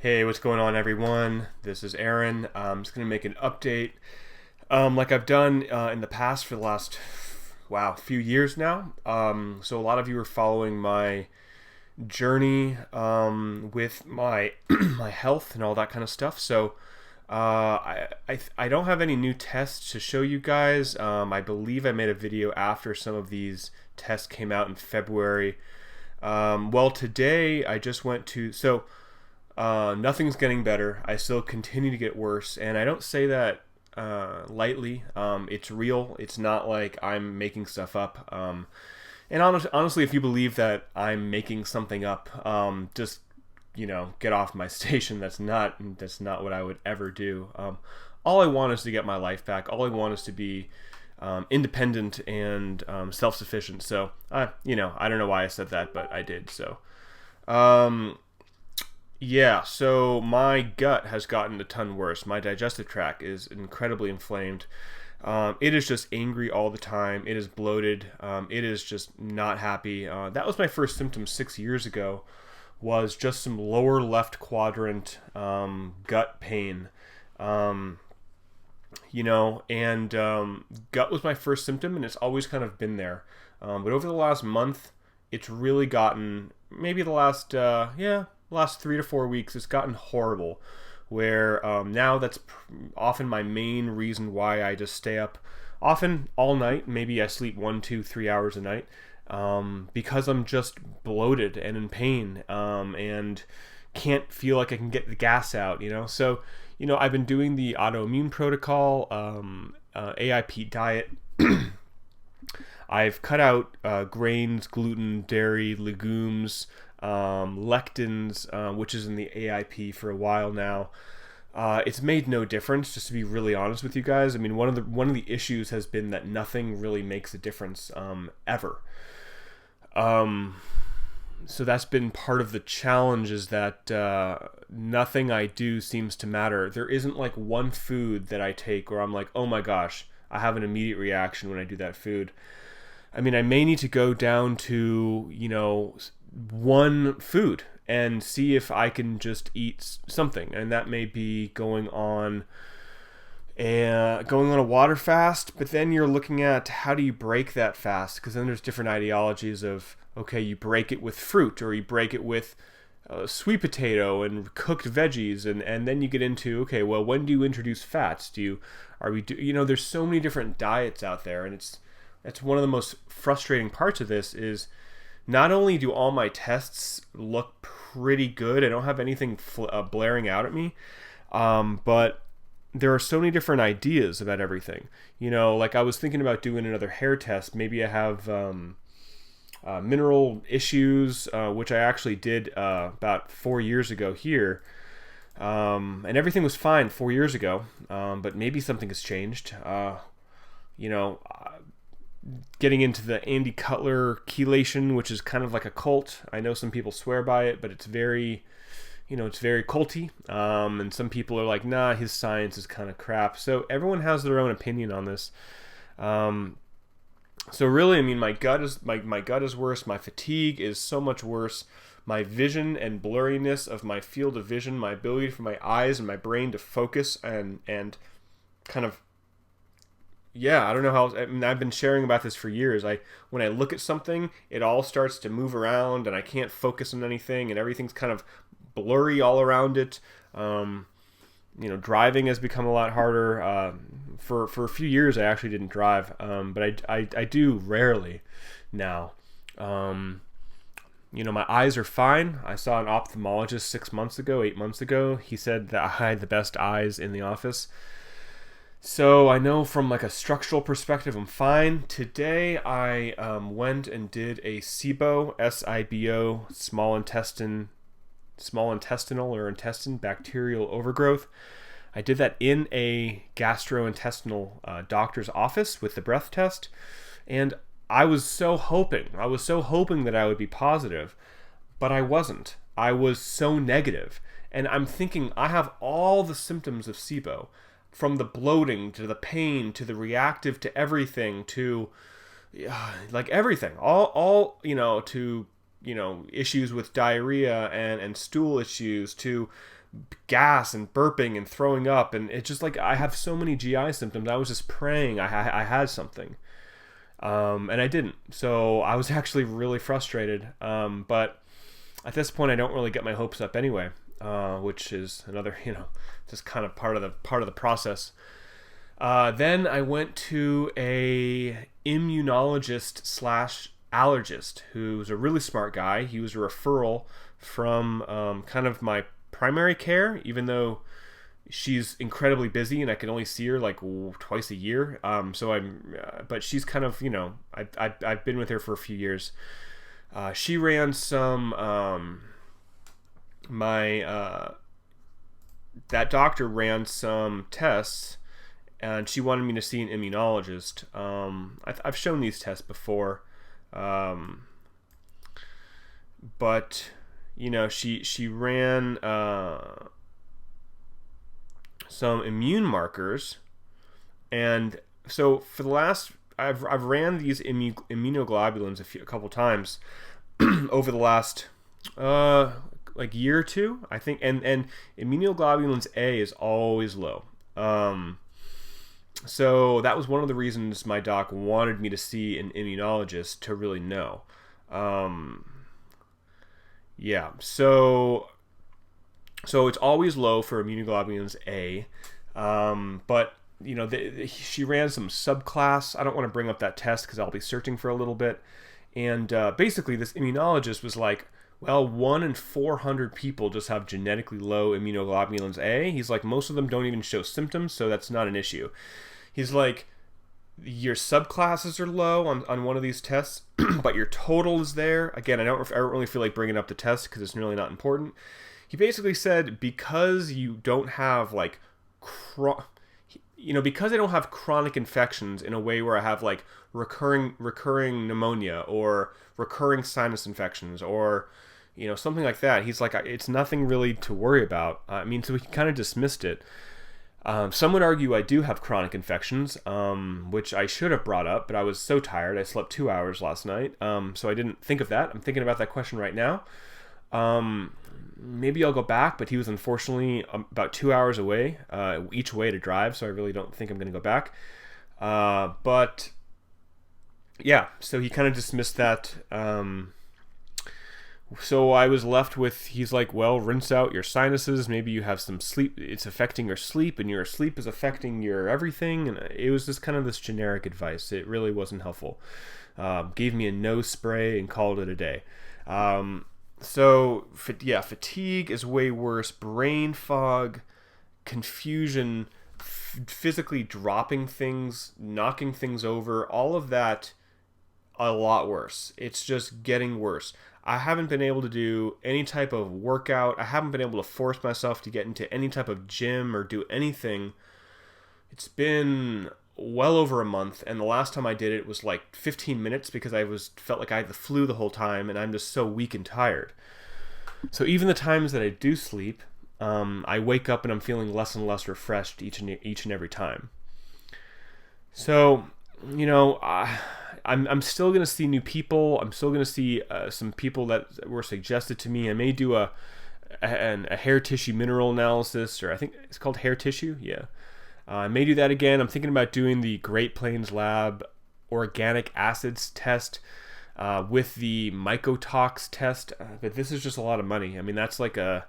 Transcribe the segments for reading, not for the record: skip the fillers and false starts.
Hey, what's going on, everyone? This is Aaron. I'm just going to make an update like I've done in the past for the last, few years now. So a lot of you are following my journey with my my health and all that kind of stuff. So I don't have any new tests to show you guys. I believe I made a video after some of these tests came out in February. Today I just went to nothing's getting better. I still continue to get worse, and I don't say that lightly. It's real. It's not like I'm making stuff up. Honestly, if you believe that I'm making something up, just get off my station. That's not what I would ever do. All I want is to get my life back. All I want is to be independent and self-sufficient. So I don't know why I said that, but I did. So my gut has gotten a ton worse. My digestive tract is incredibly inflamed. It is just angry all the time. It is bloated. It is just not happy. That was my first symptom 6 years ago, was just some lower left quadrant gut pain. Gut was my first symptom, and it's always kind of been there. But over the last month, it's really gotten, maybe the last 3 to 4 weeks, it's gotten horrible, where now that's often my main reason why I just stay up often all night. Maybe I sleep 1, 2, 3 hours a night, because I'm just bloated and in pain, and can't feel like I can get the gas out, So, I've been doing the autoimmune protocol, AIP diet. I've cut out grains, gluten, dairy, legumes, lectins, which is in the AIP for a while now. It's made no difference, just to be really honest with you guys. I mean, one of the issues has been that nothing really makes a difference ever. So that's been part of the challenge, is that nothing I do seems to matter. There isn't like one food that I take where I'm like, oh my gosh, I have an immediate reaction when I do that food. I mean, I may need to go down to, one food and see if I can just eat something, and that may be going on a water fast. But then you're looking at, how do you break that fast? Because then there's different ideologies of, okay, you break it with fruit, or you break it with sweet potato and cooked veggies, and then you get into, okay, well, when do you introduce fats? There's so many different diets out there, and that's one of the most frustrating parts of this. Is not only do all my tests look pretty good, I don't have anything blaring out at me, but there are so many different ideas about everything. Like I was thinking about doing another hair test. Maybe I have mineral issues, which I actually did about 4 years ago here. And everything was fine 4 years ago, but maybe something has changed. Getting into the Andy Cutler chelation, which is kind of like a cult. I know some people swear by it, but it's very culty. And some people are like, nah, his science is kind of crap. So everyone has their own opinion on this. So really, I mean, my gut is worse. My fatigue is so much worse. My vision and blurriness of my field of vision, my ability for my eyes and my brain to focus and kind of, I don't know how. I mean, I've been sharing about this for years. When I look at something, it all starts to move around, and I can't focus on anything, and everything's kind of blurry all around it. Driving has become a lot harder. For a few years, I actually didn't drive, but I do rarely now. My eyes are fine. I saw an ophthalmologist 8 months ago. He said that I had the best eyes in the office. So I know from like a structural perspective, I'm fine. Today I went and did a SIBO, S-I-B-O, small intestinal or intestine bacterial overgrowth. I did that in a gastrointestinal doctor's office with the breath test, and I was so hoping that I would be positive, but I wasn't. I was so negative, and I'm thinking I have all the symptoms of SIBO. From the bloating to the pain to the reactive to everything to like everything, all to issues with diarrhea and stool issues to gas and burping and throwing up. And it's just like, I have so many GI symptoms. I was just praying I had something. And I didn't. So I was actually really frustrated. But at this point, I don't really get my hopes up anyway, which is another, just kind of part of the process. Then I went to a immunologist / allergist who's a really smart guy. He was a referral from kind of my primary care, even though she's incredibly busy and I can only see her like twice a year. But she's kind of, I've been with her for a few years. She ran some, that doctor ran some tests, and she wanted me to see an immunologist. I've shown these tests before, but she ran some immune markers, and so for the last, I've ran these immunoglobulins a couple times over the last like year or two, I think, and immunoglobulins A is always low. So that was one of the reasons my doc wanted me to see an immunologist to really know. So it's always low for immunoglobulins A, but she ran some subclass. I don't want to bring up that test because I'll be searching for a little bit. And basically, this immunologist was like, well, 1 in 400 people just have genetically low immunoglobulins A. He's like, most of them don't even show symptoms, so that's not an issue. He's like, your subclasses are low on one of these tests, but your total is there. Again, I don't really feel like bringing up the test because it's really not important. He basically said, because you don't have like, because I don't have chronic infections in a way where I have like recurring pneumonia or recurring sinus infections or something like that. He's like, it's nothing really to worry about. So he kind of dismissed it. Some would argue I do have chronic infections, which I should have brought up, but I was so tired. I slept 2 hours last night, so I didn't think of that. I'm thinking about that question right now. Maybe I'll go back, but he was unfortunately about 2 hours away each way to drive, so I really don't think I'm going to go back. But yeah, so he kind of dismissed that. So I was left with, he's like, well, rinse out your sinuses. Maybe you have some sleep. It's affecting your sleep, and your sleep is affecting your everything. And it was just kind of this generic advice. It really wasn't helpful. Gave me a nose spray and called it a day. Fatigue is way worse. Brain fog, confusion, physically dropping things, knocking things over, all of that, a lot worse. It's just getting worse. I haven't been able to do any type of workout. I haven't been able to force myself to get into any type of gym or do anything. It's been well over a month, and the last time I did it was like 15 minutes because I felt like I had the flu the whole time, and I'm just so weak and tired. So even the times that I do sleep, I wake up and I'm feeling less and less refreshed each and every time. So, I'm still going to see new people. I'm still going to see some people that were suggested to me. I may do a hair tissue mineral analysis, or I think it's called hair tissue. Yeah. I may do that again. I'm thinking about doing the Great Plains Lab organic acids test with the mycotox test. But this is just a lot of money. I mean, that's like a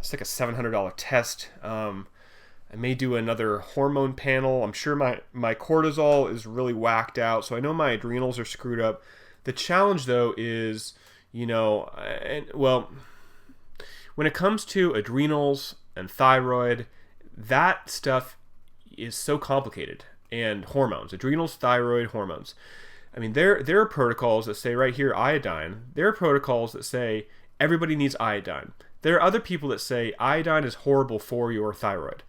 $700 test. I may do another hormone panel. I'm sure my cortisol is really whacked out, so I know my adrenals are screwed up. The challenge, though, is, when it comes to adrenals and thyroid, that stuff is so complicated. And hormones, adrenals, thyroid, hormones. I mean, there are protocols that say right here, iodine. There are protocols that say everybody needs iodine. There are other people that say iodine is horrible for your thyroid.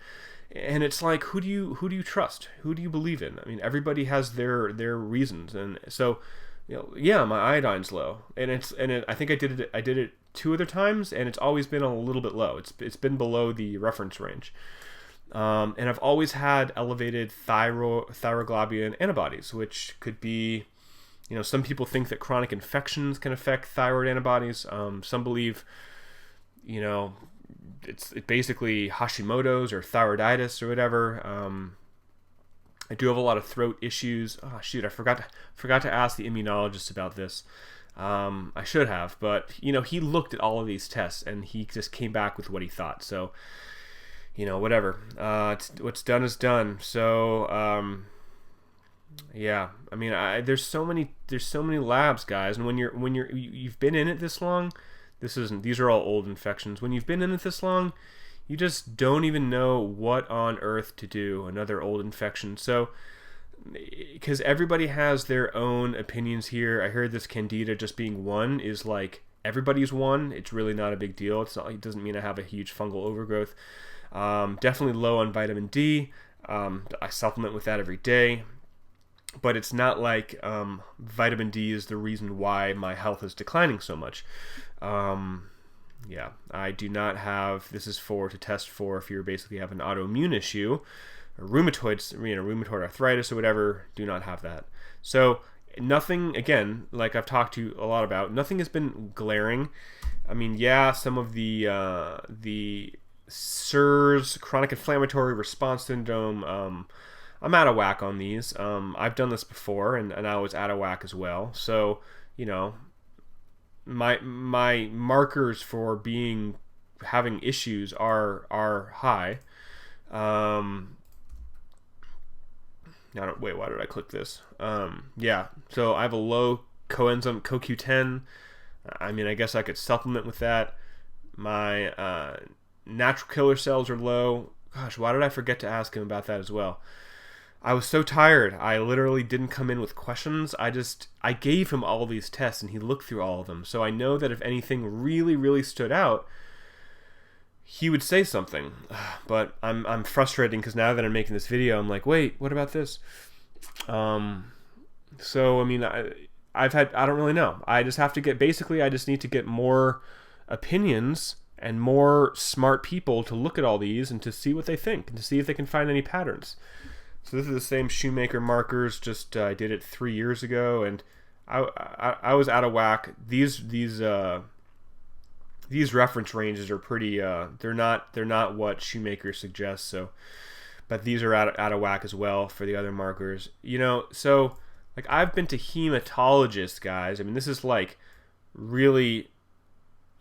And it's like, who do you trust? Who do you believe in? I mean, everybody has their reasons, and so, my iodine's low, and I think I did it 2 other times, and it's always been a little bit low. It's been below the reference range, and I've always had elevated thyroglobulin antibodies, which could be Some people think that chronic infections can affect thyroid antibodies. Some believe, you know, it's basically Hashimoto's or thyroiditis or whatever. I do have a lot of throat issues. Oh shoot, I forgot to ask the immunologist about this. I should have, but he looked at all of these tests and he just came back with what he thought. So, whatever. What's done is done. So, yeah. I mean, there's so many labs, guys, and when you've been in it this long, these are all old infections. When you've been in it this long, you just don't even know what on earth to do. Another old infection. So, because everybody has their own opinions here. I heard this candida just being one is like everybody's one. It's really not a big deal. It doesn't mean I have a huge fungal overgrowth. Definitely low on vitamin D. I supplement with that every day. But it's not like vitamin D is the reason why my health is declining so much. Yeah, I do not have. This is to test for if you basically have an autoimmune issue, or rheumatoid arthritis or whatever. Do not have that. So nothing. Again, like I've talked to you a lot about, nothing has been glaring. I mean, yeah, some of the CIRS, chronic inflammatory response syndrome. I'm out of whack on these. I've done this before, and I was out of whack as well. So my markers for having issues are high. Wait, why did I click this? Yeah, so I have a low coenzyme CoQ10. I mean, I guess I could supplement with that. My natural killer cells are low. Gosh, why did I forget to ask him about that as well? I was so tired. I literally didn't come in with questions. I gave him all these tests and he looked through all of them. So I know that if anything really, really stood out, he would say something. But I'm frustrating because now that I'm making this video, I'm like, wait, what about this? So I mean, I don't really know. I just have to I just need to get more opinions and more smart people to look at all these and to see what they think and to see if they can find any patterns. So this is the same Shoemaker markers, just I did it 3 years ago, and I was out of whack. These reference ranges are pretty. They're not what Shoemaker suggests. So, but these are out of whack as well for the other markers. So like I've been to hematologists, guys. I mean, this is like really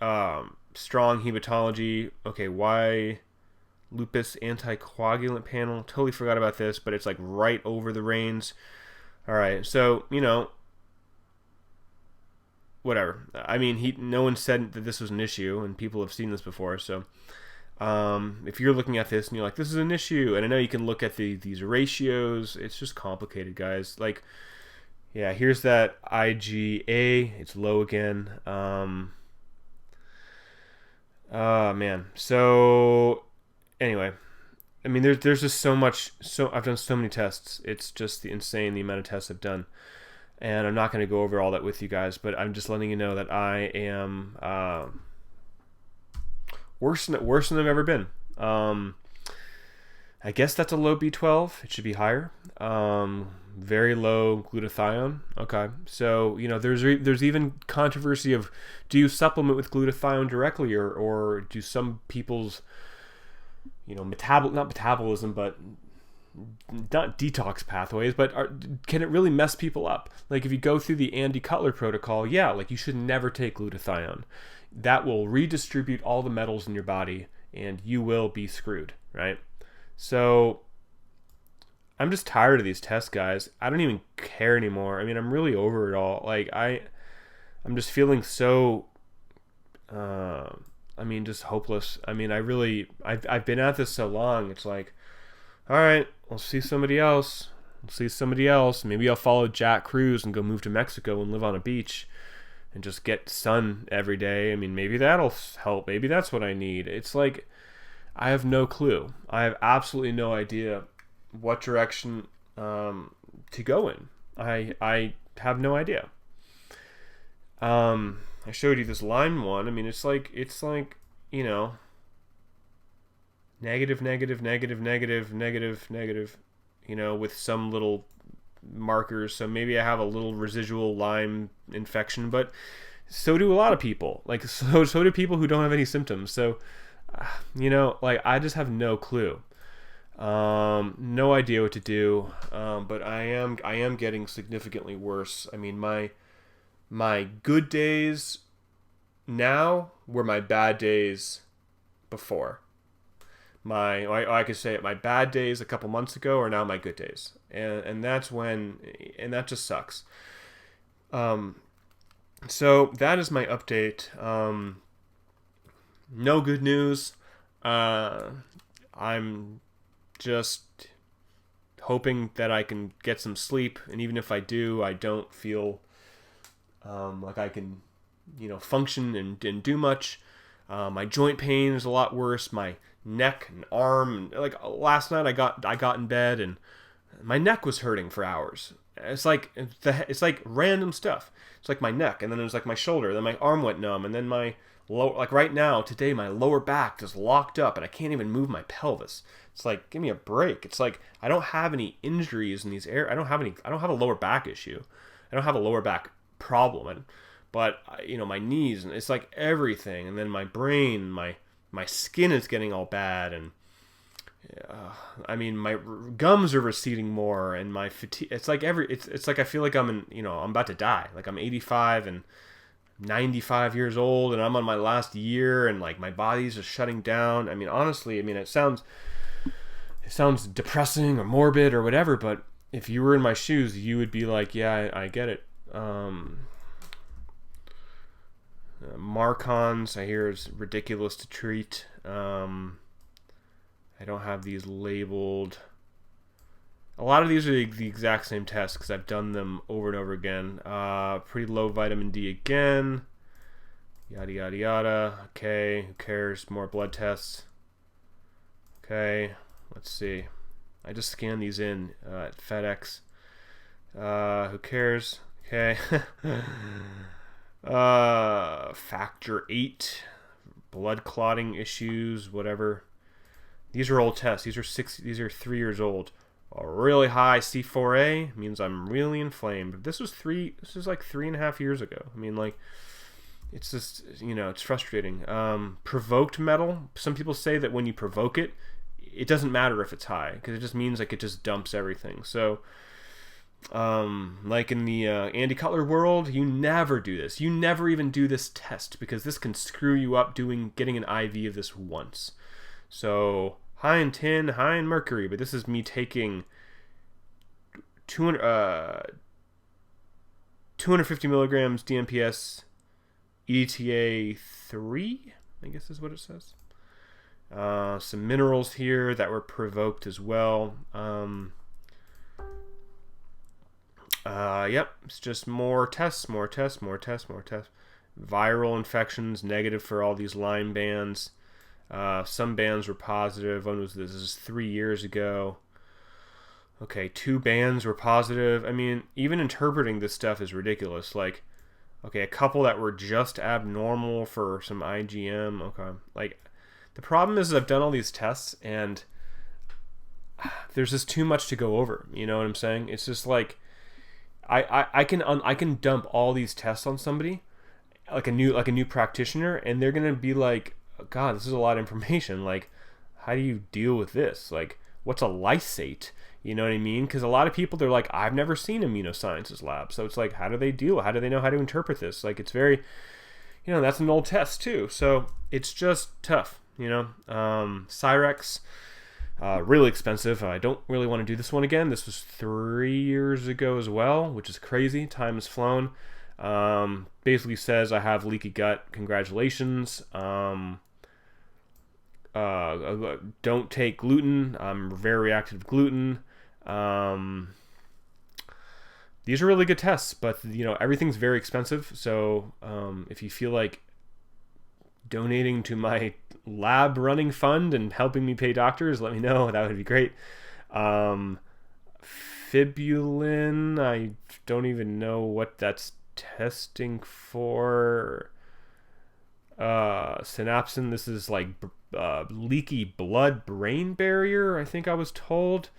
strong hematology. Okay, why? Lupus anticoagulant panel. Totally forgot about this, but it's like right over the reins. All right, so whatever. I mean, no one said that this was an issue, and people have seen this before. So, if you're looking at this and you're like, "This is an issue," and I know you can look at these ratios. It's just complicated, guys. Like, yeah, here's that IgA. It's low again. Man. So. Anyway, I mean, there's just so much. So I've done so many tests. It's just insane the amount of tests I've done, and I'm not going to go over all that with you guys. But I'm just letting you know that I am worse than I've ever been. I guess that's a low B12. It should be higher. Very low glutathione. Okay, so there's even controversy of do you supplement with glutathione directly or do some people's not metabolism, but not detox pathways, but can it really mess people up? Like if you go through the Andy Cutler protocol, yeah, like you should never take glutathione. That will redistribute all the metals in your body and you will be screwed, right? So I'm just tired of these tests, guys. I don't even care anymore. I mean, I'm really over it all. Like I'm just feeling so just hopeless. I mean, I've been at this so long. It's like, all right, I'll see somebody else. Maybe I'll follow Jack Cruz and go move to Mexico and live on a beach and just get sun every day. I mean, maybe that'll help. Maybe that's what I need. It's like, I have no clue. I have absolutely no idea what direction to go in. I have no idea. I showed you this line one. I mean, it's like negative, with some little markers, so maybe I have a little residual Lyme infection, but so do a lot of people. Like, so do people who don't have any symptoms. So, like, I just have no clue. No idea what to do. But I am getting significantly worse. I mean, my good days now were my bad days before. I could say it, my bad days a couple months ago are now my good days. And that's and that just sucks. So that is my update. No good news. I'm just hoping that I can get some sleep, and even if I do, I don't feel like I can, function and do much. My joint pain is a lot worse. My neck and arm, like last night, I got in bed and my neck was hurting for hours. It's like random stuff. It's like my neck, and then it was like my shoulder, then my arm went numb, and then my like right now today my lower back is locked up and I can't even move my pelvis. It's like, give me a break. It's like I don't have any injuries in these areas. I don't have a lower back issue. I don't have a lower back problem. But my knees, and it's like everything, and then my brain, my skin is getting all bad, and my gums are receding more, and my fatigue. It's like it's like I feel like I'm about to die. Like I'm 85 and 95 years old, and I'm on my last year, and like my body's just shutting down. I mean, honestly, it sounds depressing or morbid or whatever, but if you were in my shoes, you would be like, yeah, I get it. Marcons, I hear, is ridiculous to treat. I don't have these labeled. A lot of these are the exact same tests because I've done them over and over again. Pretty low vitamin D again. Yada, yada, yada. Okay, who cares? More blood tests. Okay, let's see. I just scanned these in at FedEx. Who cares? Okay. Factor 8, blood clotting issues, whatever. These are old tests. These are 3 years old. A really high C4A means I'm really inflamed. This was like 3.5 years ago. I mean, like, it's just, it's frustrating. Provoked metal. Some people say that when you provoke it, it doesn't matter if it's high, because it just means like it just dumps everything. So, like in the Andy Cutler world, you never do this. You never even do this test, because this can screw you up getting an IV of this once. So high in tin, high in mercury, but this is me taking 250 milligrams DMPS ETA 3, I guess is what it says. Some minerals here that were provoked as well. Yep, it's just more tests. Viral infections, negative for all these Lyme bands. Some bands were positive. This is 3 years ago. Okay, 2 bands were positive. I mean, even interpreting this stuff is ridiculous. Like, okay, a couple that were just abnormal for some IgM. Okay, like, the problem is I've done all these tests and there's just too much to go over. You know what I'm saying? It's just like I can dump all these tests on somebody, like a new practitioner, and they're gonna be like, God, this is a lot of information. Like, how do you deal with this? Like, what's a lysate? You know what I mean? Because a lot of people, they're like, I've never seen immunosciences lab. So it's like, how do they deal? How do they know how to interpret this? Like, it's very, that's an old test too. So it's just tough, Cyrex, really expensive. I don't really want to do this one again. This was 3 years ago as well, which is crazy. Time has flown. Basically says I have leaky gut. Congratulations. Don't take gluten. I'm very reactive to gluten. These are really good tests, but everything's very expensive. So if you feel like donating to my lab running fund and helping me pay doctors, let me know. That would be great. Fibulin, I don't even know what that's testing for. Synapsin, this is like leaky blood-brain barrier, I think I was told.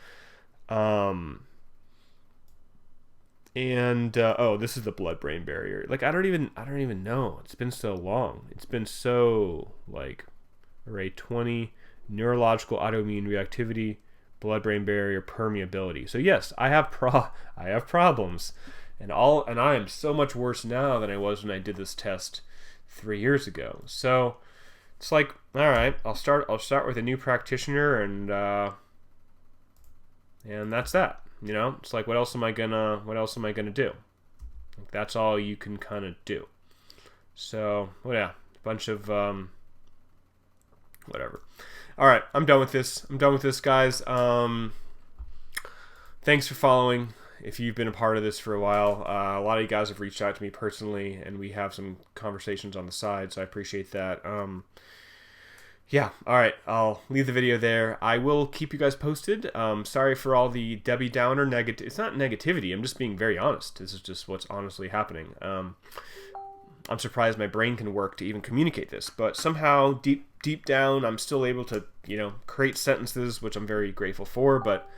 And oh, this is the blood-brain barrier. Like I don't even know. It's been so long. It's been so like array 20 neurological autoimmune reactivity, blood-brain barrier permeability. So yes, I have problems, and I am so much worse now than I was when I did this test 3 years ago. So it's like, all right, I'll start with a new practitioner, and that's that. You know, it's like, what else am I gonna do? Like, that's all you can kind of do. So, well, yeah, a bunch of whatever. All right, I'm done with this. Guys. Thanks for following. If you've been a part of this for a while, a lot of you guys have reached out to me personally, and we have some conversations on the side, so I appreciate that. Yeah, all right, I'll leave the video there. I will keep you guys posted. Sorry for all the Debbie Downer negative. It's not negativity. I'm just being very honest. This is just what's honestly happening. I'm surprised my brain can work to even communicate this, but somehow deep down, I'm still able to, create sentences, which I'm very grateful for, but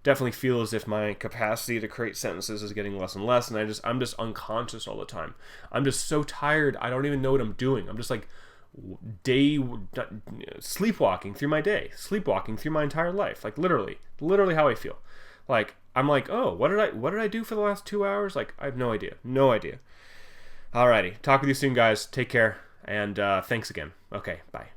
definitely feel as if my capacity to create sentences is getting less and less, and I'm just unconscious all the time. I'm just so tired. I don't even know what I'm doing. I'm just like sleepwalking through my day, sleepwalking through my entire life, like literally how I feel. Like I'm like, oh, what did I do for the last 2 hours? Like I have no idea. Alrighty, talk with you soon, guys. Take care, and thanks again. Okay, bye.